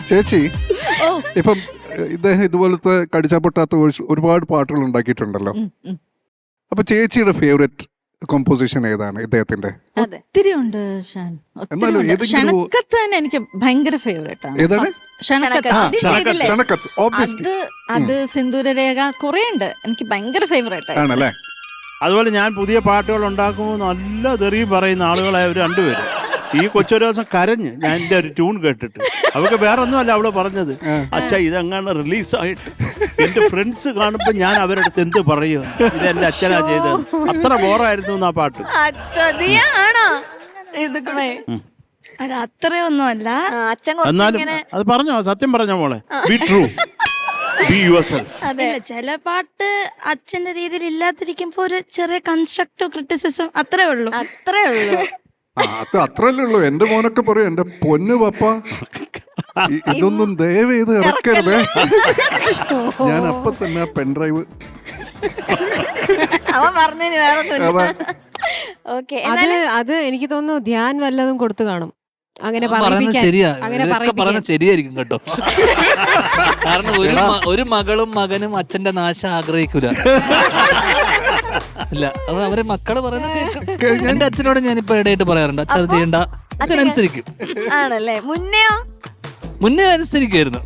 ചേച്ചി ഇപ്പം ഇദ്ദേഹം ഇതുപോലത്തെ കടിച്ചാ പൊട്ടാത്ത ഒരുപാട് പാട്ടുകൾ ഉണ്ടാക്കിയിട്ടുണ്ടല്ലോ. അപ്പൊ ചേച്ചിയുടെ ഫേവറേറ്റ് കോമ്പോസിഷൻ ഏതാണ് ഇദ്ദേഹത്തിന്റെ? ഒത്തിരി ഉണ്ട് ഷാൻ. ക്ഷണക്കത്ത് തന്നെ എനിക്ക് ഭയങ്കര ഫേവറേറ്റ് ആണ്. അത് സിന്ദൂരരേഖ കുറെ ഉണ്ട്, എനിക്ക് ഭയങ്കര ഫേവറേറ്റ് ആണല്ലേ. അതുപോലെ ഞാൻ പുതിയ പാട്ടുകൾ ഉണ്ടാക്കുമ്പോൾ നല്ല തെറി പറയുന്ന ആളുകളായ ഒരു രണ്ടുപേരും. ഈ കൊച്ചൊരു ദിവസം കരഞ്ഞ് ഞാൻ എൻ്റെ ഒരു ട്യൂൺ കേട്ടിട്ട്. അവർക്ക് വേറെ ഒന്നുമല്ല അവള് പറഞ്ഞത്, അച്ഛാ ഇതെങ്ങനെ റിലീസായിട്ട് എന്റെ ഫ്രണ്ട്സ് കാണുമ്പോൾ ഞാൻ അവരുടെ അടുത്ത് എന്ത് പറയും, ഇതെന്റെ അച്ഛനാ ചെയ്തത്. അത്ര ബോറായിരുന്നു ആ പാട്ട്. അത്രയൊന്നുമല്ല. എന്നാലും അത് പറഞ്ഞോ, സത്യം പറഞ്ഞോ മോളെ. Be true, B yourself. ചില പാട്ട് അച്ഛന്റെ രീതിയിൽ ഇല്ലാതിരിക്കുമ്പോ ഒരു ചെറിയ കൺസ്ട്രക്റ്റീവ് ക്രിറ്റിസിസം അത്രേ ഉള്ളൂ. അത്രല്ലേ ഉള്ളൂ. എന്റെ മോനൊക്കെ പറയും, എന്റെ പൊന്നു പപ്പ ഇതൊന്നും ദയവ് ചെയ്ത് ഇറക്കരുതേ. ഞാൻ അപ്പൊ തന്നെ പെൻഡ്രൈവ് അത് എനിക്ക് തോന്നുന്നു ധ്യാൻ വല്ലതും കൊടുത്തു കാണും. അങ്ങനെ ശരിയായിരിക്കും കേട്ടോ. കാരണം ഒരു മകളും മകനും അച്ഛന്റെ നാശം ആഗ്രഹിക്കൂല. ഇല്ല, അവരെ മക്കള് പറയുന്നത് കേൾക്കും. എന്റെ അച്ഛനോട് ഞാനിപ്പോ ഇടയായിട്ട് പറയാറുണ്ട്, അച്ഛൻ അത് ചെയ്യണ്ട, അച്ഛനനുസരിക്കും. ആണല്ലേ? മുന്നേ അനുസരിക്കായിരുന്നു.